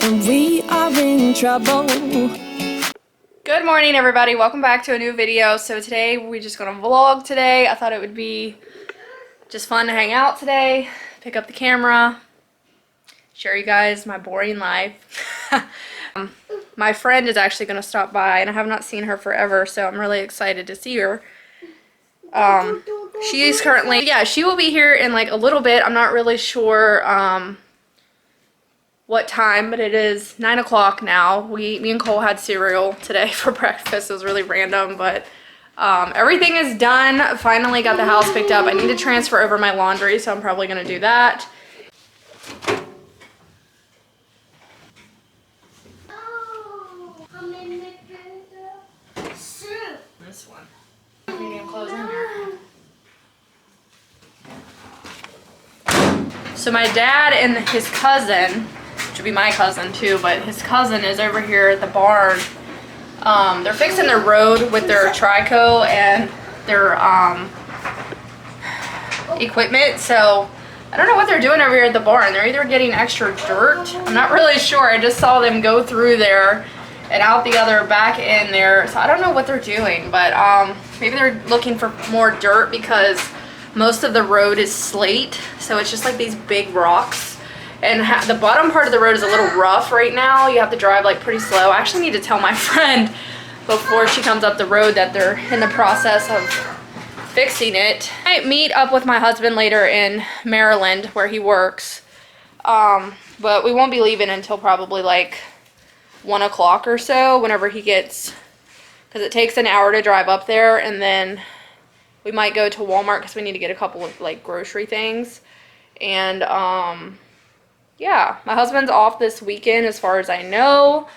and we are in trouble. Good morning, everybody. Welcome back to a new video. So today we're just gonna vlog today. I thought it would be just fun to hang out today, pick up the camera, share you guys my boring life. My friend is actually gonna stop by, and I have not seen her forever, so I'm really excited to see her. She's currently, she will be here in like a little bit. I'm not really sure what time, but it is 9 o'clock now. Me and Cole had cereal today for breakfast. It was really random, but everything is done. Finally got the house picked up. I need to transfer over my laundry, so I'm probably gonna do that. This one. Medium clothes in there. So my dad and his cousin, which would be my cousin too, but his cousin is over here at the barn. They're fixing their road with their trico and their equipment. So I don't know what they're doing over here at the barn. They're either getting extra dirt. I'm not really sure. I just saw them go through there and out the other back in there. So I don't know what they're doing, but maybe they're looking for more dirt because most of the road is slate. So it's just like these big rocks. And the bottom part of the road is a little rough right now. You have to drive like pretty slow. I actually need to tell my friend before she comes up the road that they're in the process of fixing it. I might meet up with my husband later in Maryland where he works. But we won't be leaving until probably like 1 o'clock or so, whenever he gets, because it takes an hour to drive up there, and then we might go to Walmart because we need to get a couple of like grocery things. And yeah, my husband's off this weekend as far as I know,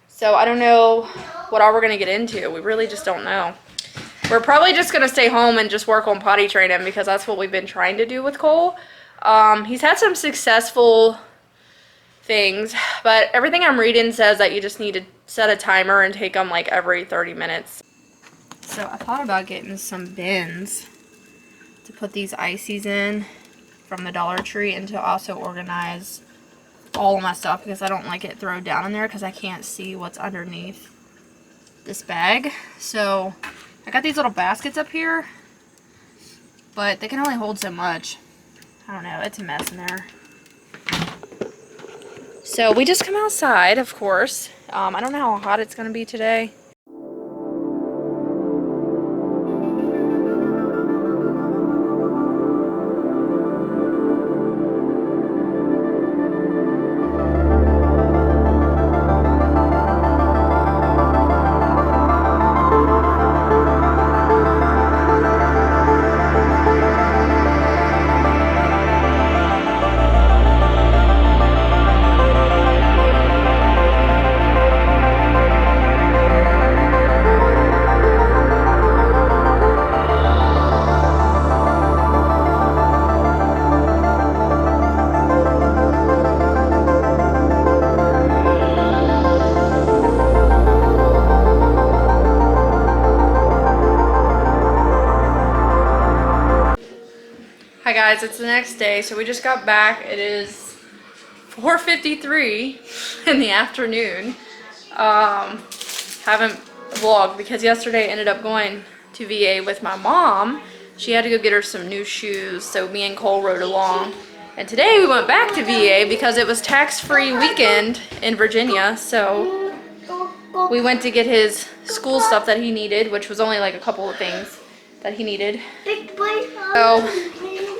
so I don't know what all we're gonna get into. We really just don't know. We're probably just gonna stay home and just work on potty training because that's what we've been trying to do with Cole. He's had some successful things, but everything I'm reading says that you just need to set a timer and take them like every 30 minutes. So I thought about getting some bins to put these ices in from the Dollar Tree, and to also organize all of my stuff because I don't like it thrown down in there because I can't see what's underneath this bag. So I got these little baskets up here, but they can only hold so much. I don't know, it's a mess in there. So we just come outside, of course. I don't know how hot it's going to be today. Hi guys, it's the next day, so we just got back. It is 4:53 in the afternoon. Haven't vlogged because yesterday I ended up going to VA with my mom. She had to go get her some new shoes, so me and Cole rode along. And today we went back to VA because it was tax-free weekend in Virginia, so we went to get his school stuff that he needed, which was only like a couple of things that he needed. So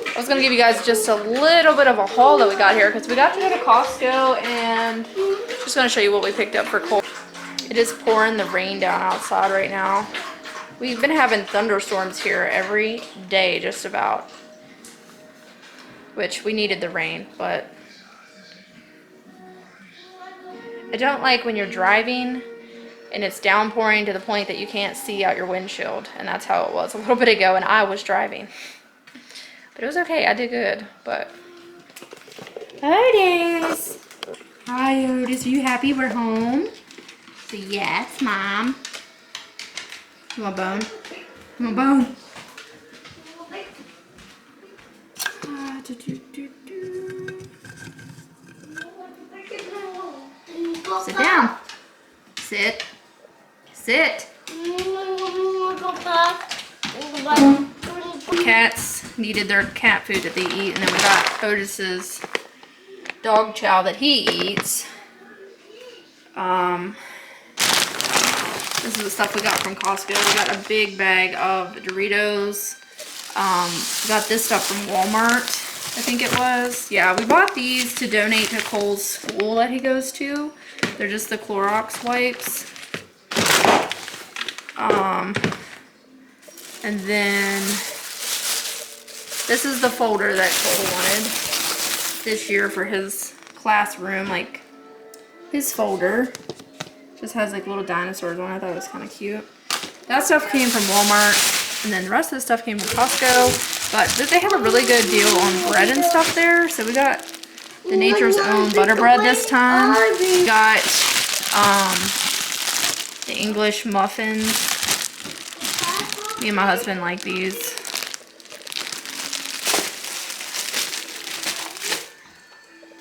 I was going to give you guys just a little bit of a haul that we got here because we got to go to Costco, and just going to show you what we picked up for Cole. It is pouring the rain down outside right now. We've been having thunderstorms here every day just about, which we needed the rain, but I don't like when you're driving and it's downpouring to the point that you can't see out your windshield, and that's how it was a little bit ago, and I was driving. But it was okay, I did good, but... Otis! Hi, Otis, are you happy we're home? So yes, Mom. You want a bone? You want a bone? Sit down. Sit. Sit. Cats needed their cat food that they eat, and then we got Otis's dog chow that he eats. This is the stuff we got from Costco. We got a big bag of Doritos. We got this stuff from Walmart, I think it was. Yeah, we bought these to donate to Cole's school that he goes to. They're just the Clorox wipes. And then this is the folder that Cole wanted this year for his classroom, like his folder. Just has like little dinosaurs on it. I thought it was kind of cute. That stuff came from Walmart, and then the rest of the stuff came from Costco. But they have a really good deal on bread and stuff there. So we got the Nature's Own butter bread this time. We got the English muffins. Me and my husband like these.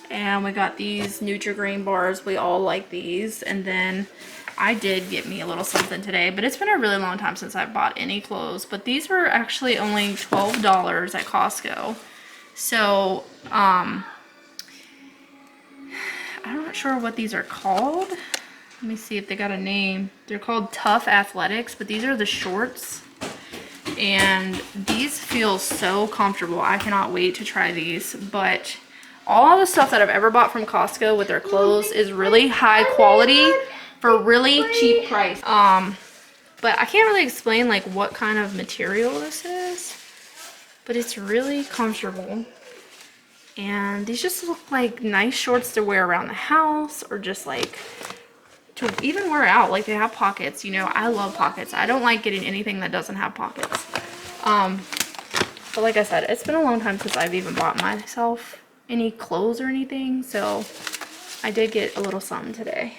And we got these Nutri-Grain bars. We all like these. And then I did get me a little something today, but it's been a really long time since I bought any clothes. But these were actually only $12 at Costco. So, I'm not sure what these are called. Let me see if they got a name. They're called Tough Athletics, but these are the shorts. And these feel so comfortable. I cannot wait to try these. But all the stuff that I've ever bought from Costco with their clothes is really high quality for really cheap price. But I can't really explain like what kind of material this is, but it's really comfortable. And these just look like nice shorts to wear around the house, or just like to even wear out. Like, they have pockets, you know. I love pockets. I don't like getting anything that doesn't have pockets. But like I said, it's been a long time since I've even bought myself any clothes or anything, so I did get a little something today.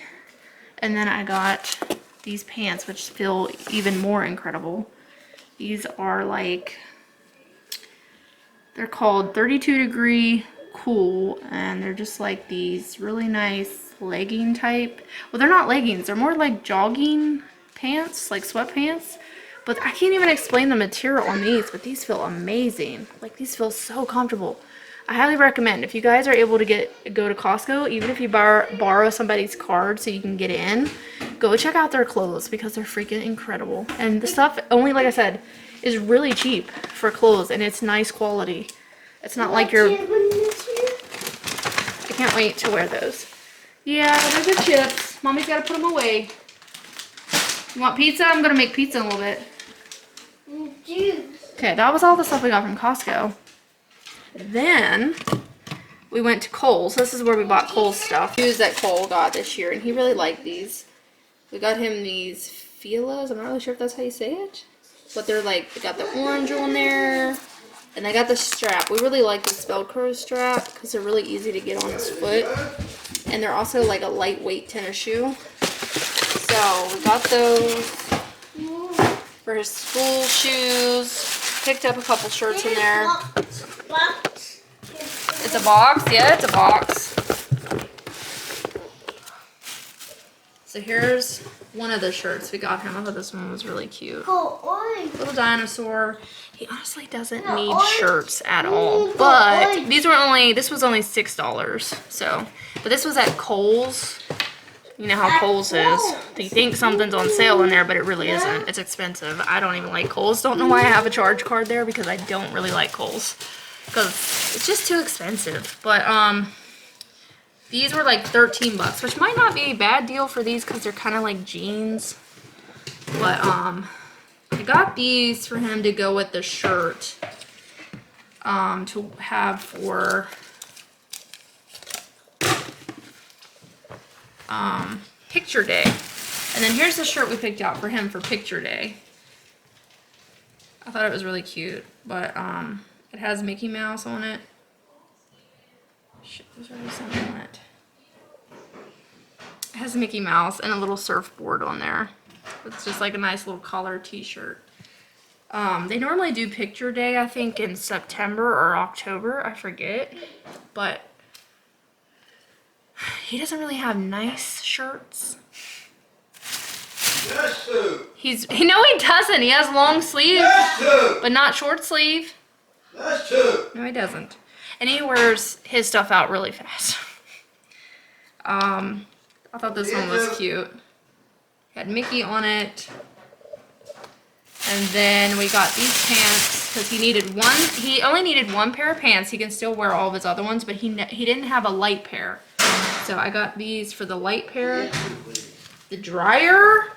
And then I got these pants, which feel even more incredible. These are like, they're called 32 Degree Cool, and they're just like these really nice legging type. Well, they're not leggings, they're more like jogging pants, like sweatpants. But I can't even explain the material on these, but these feel amazing. Like, these feel so comfortable. I highly recommend, if you guys are able to go to Costco, even if you borrow somebody's card so you can get in, go check out their clothes, because they're freaking incredible. And the stuff, only, like I said, is really cheap for clothes, and it's nice quality. It's not like you're... I can't wait to wear those. Yeah, those are chips. Mommy's got to put them away. You want pizza? I'm going to make pizza in a little bit. Okay, that was all the stuff we got from Costco. Then we went to Kohl's. This is where we bought Kohl's stuff. Shoes that Cole got this year, and he really liked these. We got him these Filas. I'm not really sure if that's how you say it, but they're like, they got the orange on there, and they got the strap. We really like this Velcro strap because they're really easy to get on his foot, and they're also like a lightweight tennis shoe. So we got those for his school shoes. Picked up a couple shirts in there. It's a box? Yeah, it's a box. So here's one of the shirts we got him. I thought this one was really cute. Little dinosaur. He honestly doesn't need shirts at all. But these were only, this was only $6. So, but this was at Kohl's. You know how Kohl's is. You think something's on sale in there, but it really isn't. It's expensive. I don't even like Kohl's. Don't know why I have a charge card there, because I don't really like Kohl's. Because it's just too expensive. But, these were like 13 bucks, which might not be a bad deal for these because they're kind of like jeans. But, I got these for him to go with the shirt, to have for... picture day. And then here's the shirt we picked out for him for picture day. I thought it was really cute, but it has Mickey Mouse on it. Shit, there's already something on it. It has Mickey Mouse and a little surfboard on there. It's just like a nice little collar t-shirt. They normally do picture day, I think, in September or October, I forget, but he doesn't really have nice shirts. Yes, too. No, he doesn't. He has long sleeves, Yes, too. but not short sleeve. Yes, too. No, he doesn't. And he wears his stuff out really fast. I thought this one was cute. Had Mickey on it. And then we got these pants because he only needed one pair of pants. He can still wear all of his other ones, but he didn't have a light pair. So I got these for the light pair. The dryer.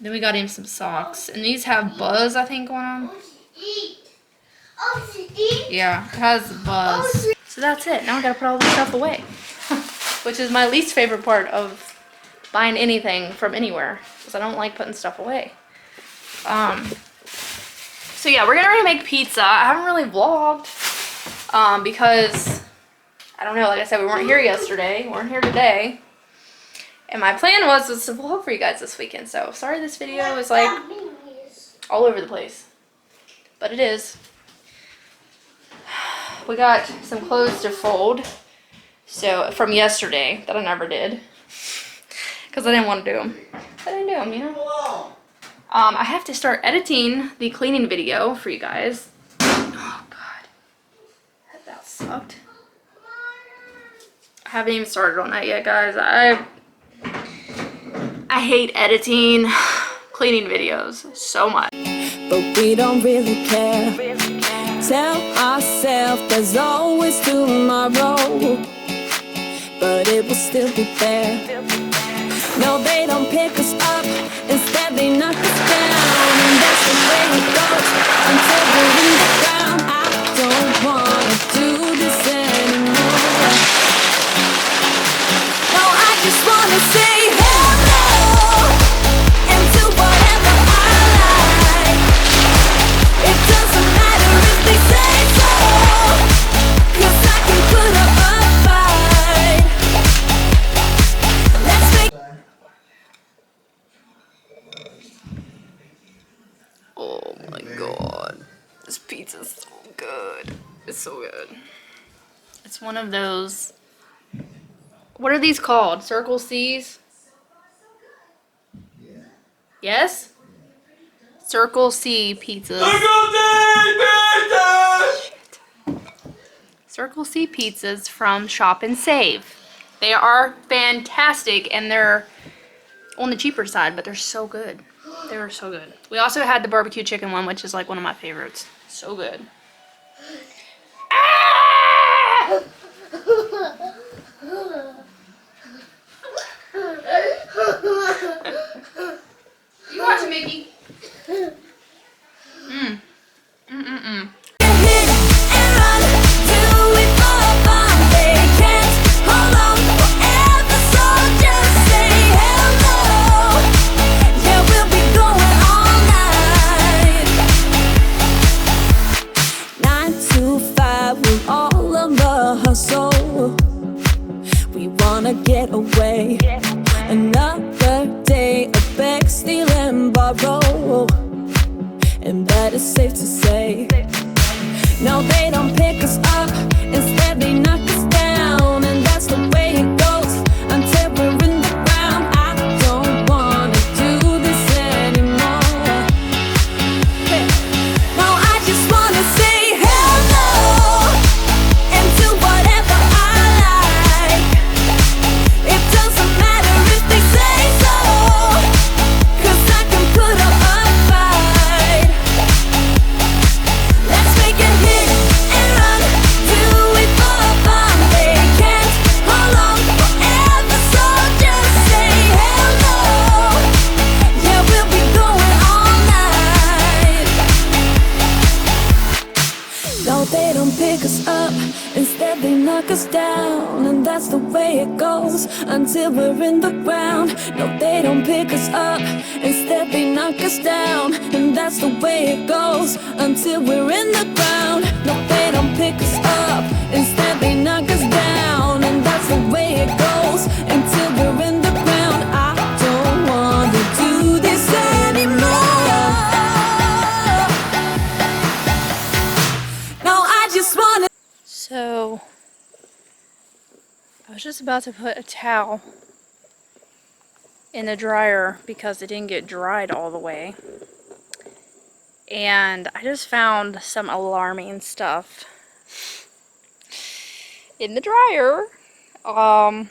Then we got him some socks. And these have buzz, I think, on them. Yeah, it has buzz. So that's it. Now I gotta put all this stuff away. Which is my least favorite part of buying anything from anywhere. Because I don't like putting stuff away. So yeah, we're getting ready to make pizza. I haven't really vlogged. Because, I don't know, like I said, we weren't here yesterday. We weren't here today. And my plan was to vlog for you guys this weekend. So, sorry this video is like all over the place. But it is. We got some clothes to fold. So, from yesterday that I never did. Because I didn't want to do them. I didn't do them, you know. I have to start editing the cleaning video for you guys. Oh, God. That sucked. I haven't even started on that yet, guys. I hate editing cleaning videos so much. But we don't really care. Tell ourselves there's always tomorrow, but it will still be there. No, they don't pick us up, instead they knock us down, and that's the way it goes until we're in the ground. I don't wanna do this anymore. No, I just wanna say hello and do whatever I like. It doesn't matter if they say so, 'cause I can put up a fight. Let's make. Oh my God, this pizza's so good. It's so good. It's one of those, what are these called? Circle C's? Yeah. Yes? Circle C pizzas. Shit. Circle C pizzas from Shop and Save. They are fantastic and they're on the cheaper side, but they're so good. They were so good. We also had the barbecue chicken one, which is like one of my favorites. So good. Ah! You watch it, Mickey. We wanna get away. Another day of beg, steal and borrow, and that is safe to say. No, they don't pick us up, instead they knock us down, and that's the way it goes until we're in the ground. I don't wanna do this anymore. Hey. No, I just wanna say hello and do whatever I like. It doesn't matter if they say so, 'cause I can put up a fight. Let's make it hit and run, do it for fun. They can't hold on forever, so just say hello. Yeah, we'll be going all night. No, they don't pick us up, instead they knock us down, and that's the way it goes until we're in the ground. No, they don't pick us up, instead they knock us down, and that's the way it goes until we're in the ground. No, they don't pick us up, instead they knock us down, and that's the way it goes until we're in the ground. I don't wanna do this anymore. No, I just wanna. So, was just about to put a towel in the dryer because it didn't get dried all the way. And I just found some alarming stuff in the dryer. And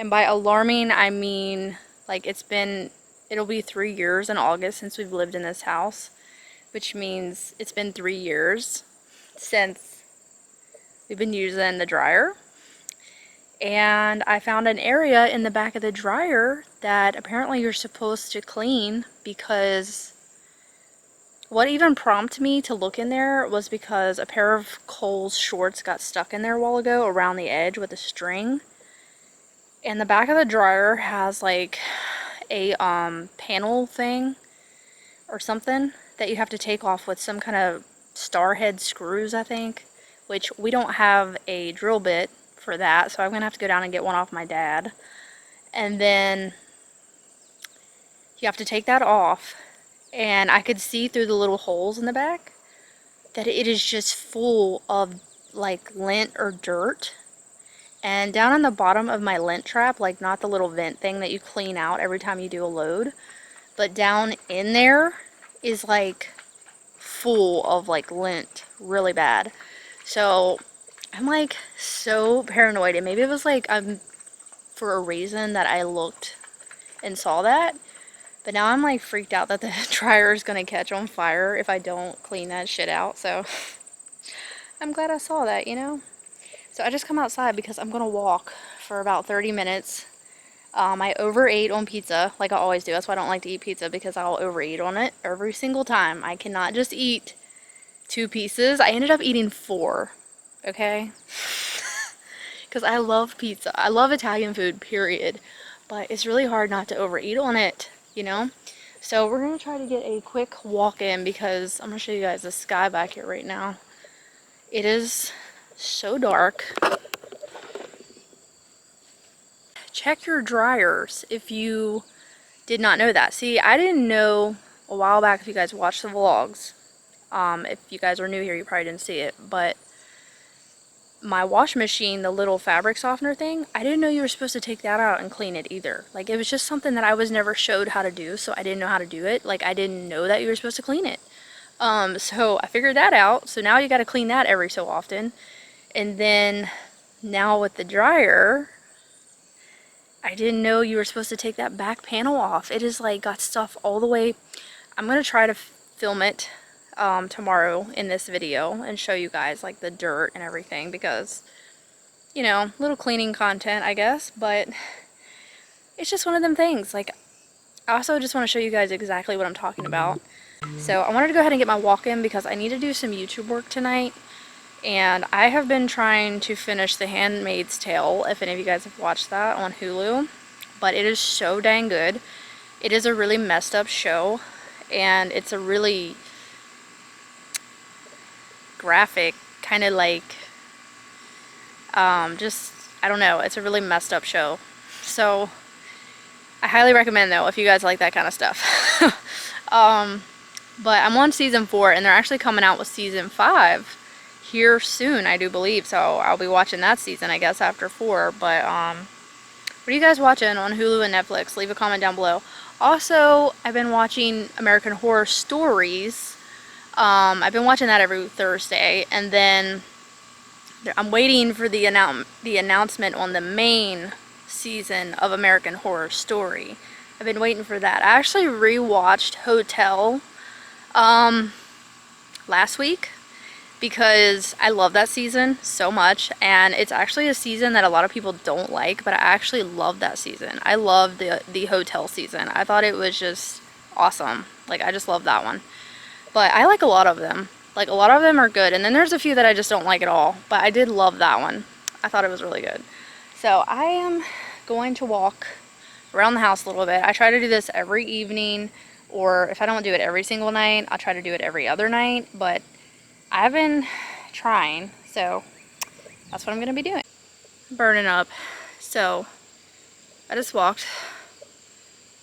by alarming, I mean, like, it'll be 3 years in August since we've lived in this house, which means it's been 3 years since we've been using the dryer. And I found an area in the back of the dryer that apparently you're supposed to clean, because what even prompted me to look in there was because a pair of Cole's shorts got stuck in there a while ago around the edge with a string. And the back of the dryer has like a panel thing or something that you have to take off with some kind of star head screws, I think, which we don't have a drill bit for that, so I'm gonna have to go down and get one off my dad. And then you have to take that off, and I could see through the little holes in the back that it is just full of like lint or dirt. And down on the bottom of my lint trap, like not the little vent thing that you clean out every time you do a load, but down in there is like full of like lint, really bad. So I'm like so paranoid, and maybe it was like for a reason that I looked and saw that, but now I'm like freaked out that the dryer is gonna catch on fire if I don't clean that shit out. So I'm glad I saw that, you know. So I just come outside because I'm gonna walk for about 30 minutes. I overate on pizza like I always do. That's why I don't like to eat pizza, because I'll overeat on it every single time. I cannot just eat 2 pieces. I ended up eating 4, okay? Because I love pizza. I love Italian food, period. But it's really hard not to overeat on it, you know? So we're gonna try to get a quick walk in, because I'm gonna show you guys the sky back here right now. It is so dark. Check your dryers if you did not know that. See, I didn't know a while back, if you guys watched the vlogs. If you guys are new here, you probably didn't see it, but my washing machine, the little fabric softener thing, I didn't know you were supposed to take that out and clean it either. Like, it was just something that I was never showed how to do, so I didn't know how to do it. Like, I didn't know that you were supposed to clean it. So I figured that out. So now you got to clean that every so often. And then now with the dryer, I didn't know you were supposed to take that back panel off. It is like got stuff all the way. I'm going to try to film it tomorrow in this video and show you guys like the dirt and everything, because, you know, little cleaning content, I guess, but it's just one of them things. Like, I also just want to show you guys exactly what I'm talking about. So I wanted to go ahead and get my walk in because I need to do some YouTube work tonight. And I have been trying to finish The Handmaid's Tale, if any of you guys have watched that on Hulu. But it is so dang good. It is a really messed up show. And it's a really graphic, kind of like, just, I don't know. It's a really messed up show. So I highly recommend, though, if you guys like that kind of stuff. But I'm on season 4, and they're actually coming out with season 5 here soon, I do believe. So I'll be watching that season, I guess, after 4. But what are you guys watching on Hulu and Netflix? Leave a comment down below. Also, I've been watching American Horror Stories. I've been watching that every Thursday, and then I'm waiting for the announcement on the main season of American Horror Story. I've been waiting for that. I actually rewatched Hotel last week because I love that season so much, and it's actually a season that a lot of people don't like, but I actually love that season. I love the Hotel season. I thought it was just awesome. Like, I just love that one. But I like a lot of them. Like, a lot of them are good, and then there's a few that I just don't like at all, but I did love that one. I thought it was really good. So I am going to walk around the house a little bit. I try to do this every evening, or if I don't do it every single night, I'll try to do it every other night, but I've been trying, so that's what I'm going to be doing. Burning up. So I just walked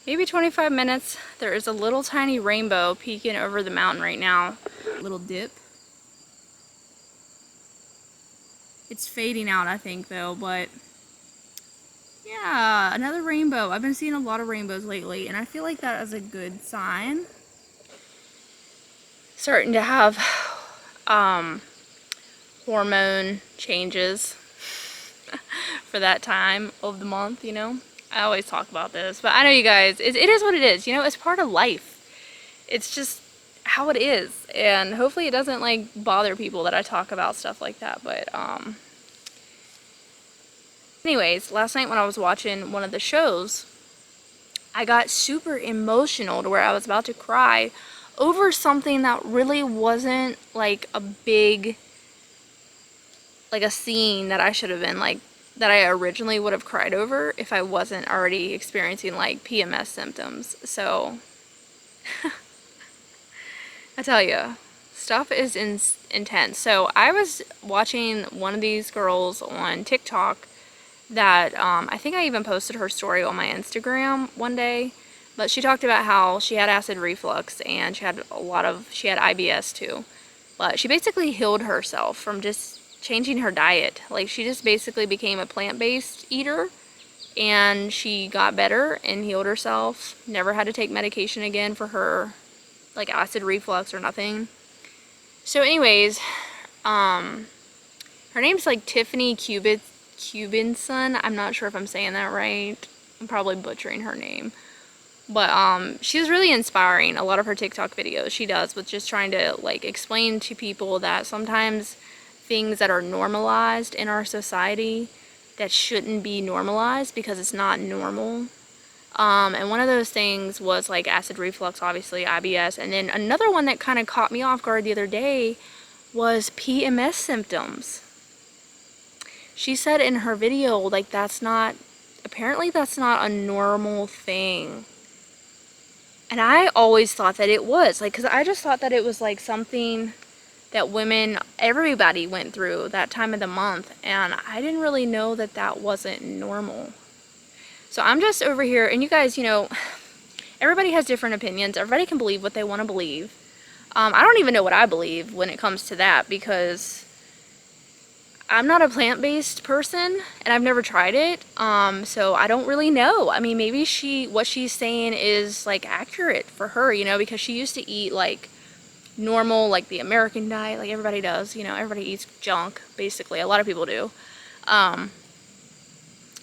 maybe 25 minutes. There is a little tiny rainbow peeking over the mountain right now. Little dip. It's fading out, I think, though, but yeah, another rainbow. I've been seeing a lot of rainbows lately, and I feel like that is a good sign. Starting to have hormone changes for that time of the month, you know. I always talk about this, but I know you guys, it is what it is, you know. It's part of life. It's just how it is, and hopefully it doesn't like bother people that I talk about stuff like that. But anyways, last night when I was watching one of the shows, I got super emotional to where I was about to cry over something that really wasn't like a big, like a scene that I should have been like, that I originally would have cried over if I wasn't already experiencing like PMS symptoms. So I tell you, stuff is intense. So I was watching one of these girls on TikTok that I think I even posted her story on my Instagram one day, but she talked about how she had acid reflux and she had IBS too, but she basically healed herself from just changing her diet. Like, she just basically became a plant-based eater, and she got better and healed herself, never had to take medication again for her like acid reflux or nothing. So anyways, her name's like Tiffany Cubinson. I'm not sure if I'm saying that right. I'm probably butchering her name. But she's really inspiring. A lot of her TikTok videos she does with just trying to like explain to people that sometimes things that are normalized in our society that shouldn't be normalized because it's not normal. And one of those things was like acid reflux, obviously, IBS. And then another one that kind of caught me off guard the other day was PMS symptoms. She said in her video, like, apparently that's not a normal thing. And I always thought that it was, like, because I just thought that it was like something that everybody went through that time of the month. And I didn't really know that that wasn't normal. So I'm just over here, and you guys, you know, everybody has different opinions. Everybody can believe what they want to believe. I don't even know what I believe when it comes to that, because I'm not a plant-based person, and I've never tried it. So I don't really know. I mean, maybe what she's saying is like accurate for her, you know, because she used to eat like normal, like the American diet, like everybody does, you know, everybody eats junk, basically. A lot of people do.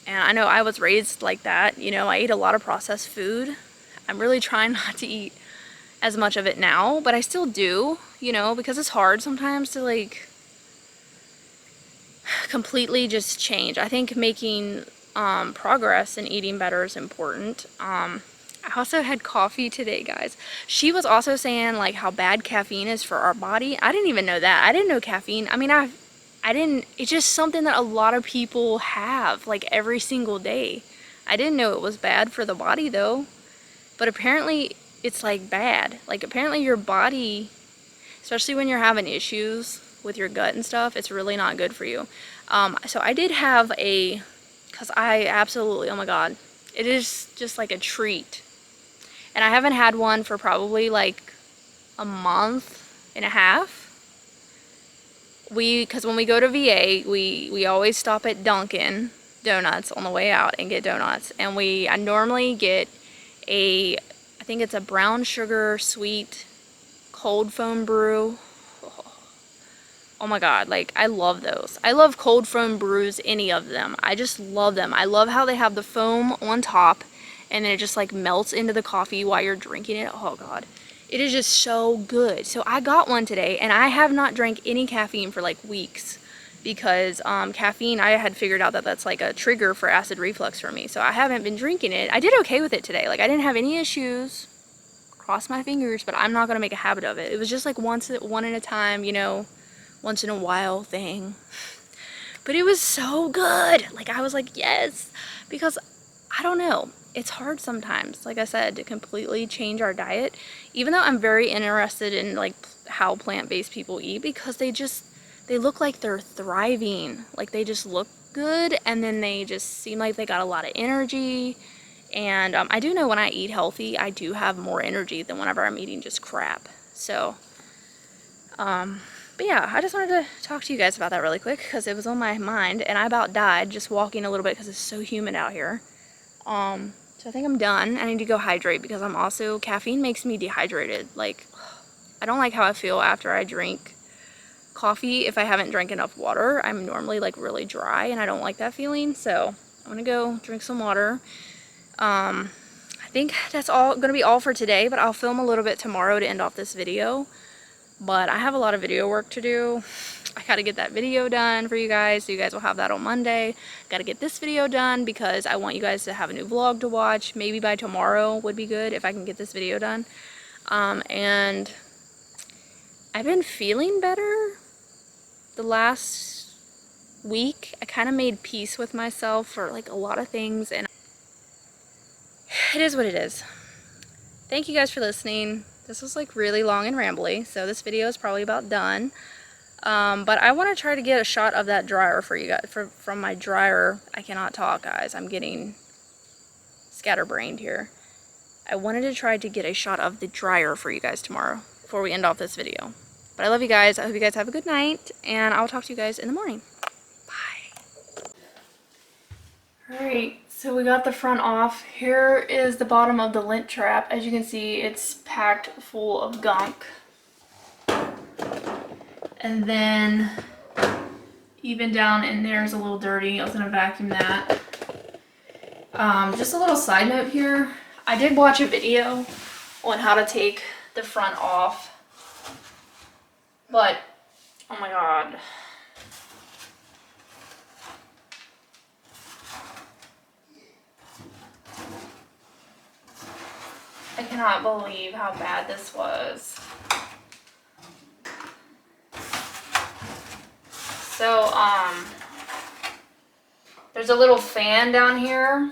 And I know I was raised like that, you know. I ate a lot of processed food. I'm really trying not to eat as much of it now, but I still do, you know, because it's hard sometimes to like completely just change. I think making progress and eating better is important. I also had coffee today, guys. She was also saying like how bad caffeine is for our body. I didn't even know that. I didn't know caffeine. I mean, it's just something that a lot of people have like every single day. I didn't know it was bad for the body though, but apparently it's like bad. Like, apparently your body, especially when you're having issues with your gut and stuff, it's really not good for you. So I did have because I absolutely, oh my God, it is just like a treat. And I haven't had one for probably like a month and a half. Because when we go to VA, we always stop at Dunkin' Donuts on the way out and get donuts. And I normally get I think it's a brown sugar sweet cold foam brew. Oh my God, like, I love those. I love cold foam brews, any of them. I just love them. I love how they have the foam on top and then it just like melts into the coffee while you're drinking it. Oh God. It is just so good. So I got one today, and I have not drank any caffeine for like weeks because caffeine, I had figured out that that's like a trigger for acid reflux for me. So I haven't been drinking it. I did okay with it today. Like, I didn't have any issues. Cross my fingers, but I'm not going to make a habit of it. It was just like one at a time, you know, once in a while thing. But it was so good. Like, I was like, yes, because I don't know. It's hard sometimes, like I said, to completely change our diet, even though I'm very interested in like how plant-based people eat, because they look like they're thriving. Like, they just look good, and then they just seem like they got a lot of energy. And I do know when I eat healthy, I do have more energy than whenever I'm eating just crap. So But yeah, I just wanted to talk to you guys about that really quick because it was on my mind and I about died just walking a little bit because it's so humid out here. So I think I'm done. I need to go hydrate because I'm also, caffeine makes me dehydrated. Like, I don't like how I feel after I drink coffee. If I haven't drank enough water, I'm normally like really dry and I don't like that feeling. So I'm gonna go drink some water. I think that's all gonna be all for today, but I'll film a little bit tomorrow to end off this video. But I have a lot of video work to do. I gotta get that video done for you guys, so you guys will have that on Monday. Gotta get this video done because I want you guys to have a new vlog to watch. Maybe by tomorrow would be good if I can get this video done. And I've been feeling better the last week. I kind of made peace with myself for like a lot of things, and it is what it is. Thank you guys for listening. This was like really long and rambly, so this video is probably about done. But I want to try to get a shot of that dryer for you guys. From my dryer, I cannot talk, guys. I'm getting scatterbrained here. I wanted to try to get a shot of the dryer for you guys tomorrow before we end off this video. But I love you guys. I hope you guys have a good night, and I'll talk to you guys in the morning. Bye. Alright, so we got the front off. Here is the bottom of the lint trap. As you can see, it's packed full of gunk. And then even down in there is a little dirty. I was gonna vacuum that. Just a little side note here. I did watch a video on how to take the front off, but oh my god. I cannot believe how bad this was. So, there's a little fan down here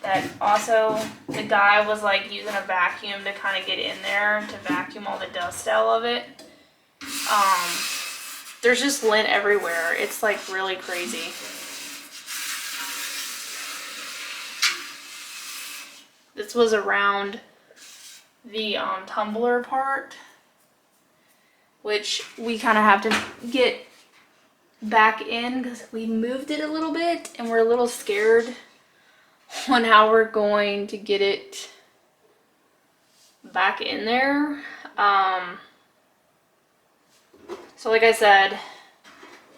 that also the guy was like using a vacuum to kind of get in there to vacuum all the dust out of it. There's just lint everywhere. It's like really crazy. This was around the tumbler part, which we kind of have to get back in because we moved it a little bit and we're a little scared on how we're going to get it back in there. So like I said,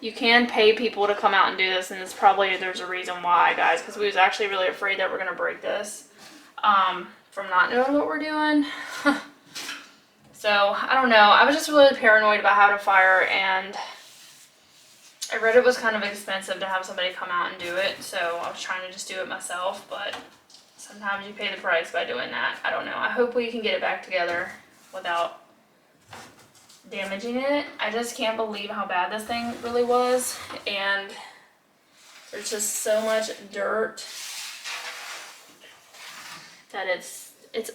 you can pay people to come out and do this, and there's a reason why, guys, because we was actually really afraid that we're gonna break this from not knowing what we're doing. So I don't know, I was just really paranoid about having a fire, and I read it was kind of expensive to have somebody come out and do it, so I was trying to just do it myself, but sometimes you pay the price by doing that. I don't know. I hope we can get it back together without damaging it. I just can't believe how bad this thing really was, and there's just so much dirt that it's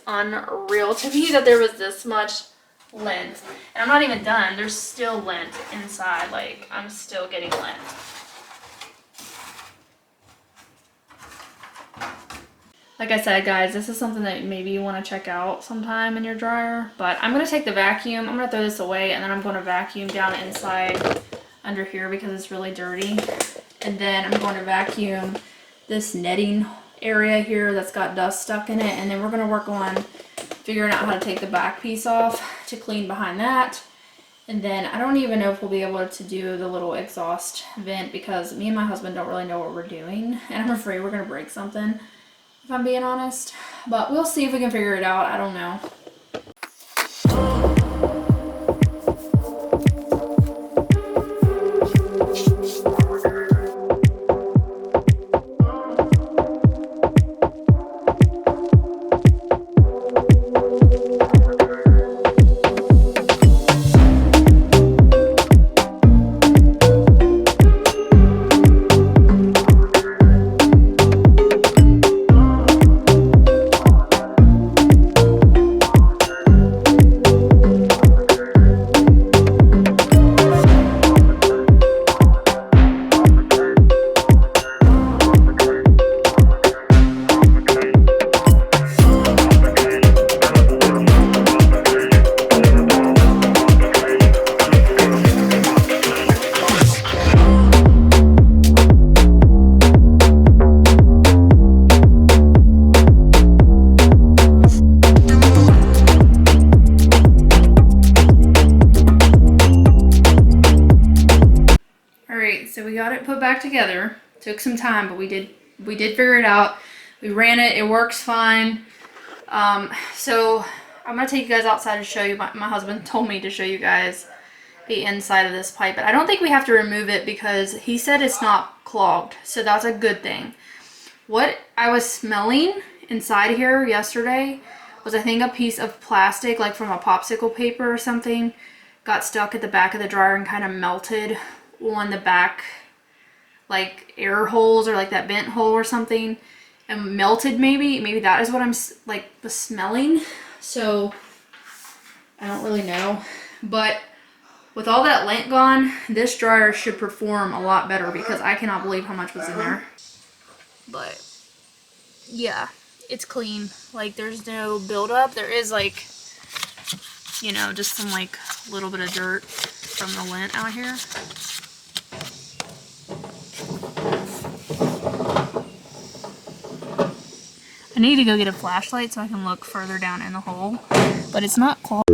unreal to me that there was this much lint. And I'm not even done. There's still lint inside. Like, I'm still getting lint. Like I said, guys, this is something that maybe you want to check out sometime in your dryer. But I'm going to take the vacuum. I'm going to throw this away, and then I'm going to vacuum down inside under here because it's really dirty. And then I'm going to vacuum this netting area here that's got dust stuck in it. And then we're going to work on figuring out how to take the back piece off to clean behind that. And then I don't even know if we'll be able to do the little exhaust vent because me and my husband don't really know what we're doing, and I'm afraid we're gonna break something, if I'm being honest. But we'll see if we can figure it out. I don't know. So we got it put back together. Took some time, but we did figure it out. We ran it. It works fine. So I'm gonna take you guys outside to show you. My husband told me to show you guys the inside of this pipe, but I don't think we have to remove it because he said it's not clogged, so that's a good thing. What I was smelling inside here yesterday was, I think, a piece of plastic, like from a popsicle paper or something, got stuck at the back of the dryer and kind of melted on the back, like air holes or like that vent hole or something, and melted. Maybe that is what I'm like was smelling. So I don't really know, but with all that lint gone, this dryer should perform a lot better because I cannot believe how much was in there. But yeah, it's clean. Like, there's no buildup. There is, like, you know, just some like little bit of dirt from the lint out here. I need to go get a flashlight so I can look further down in the hole, but it's not clogged.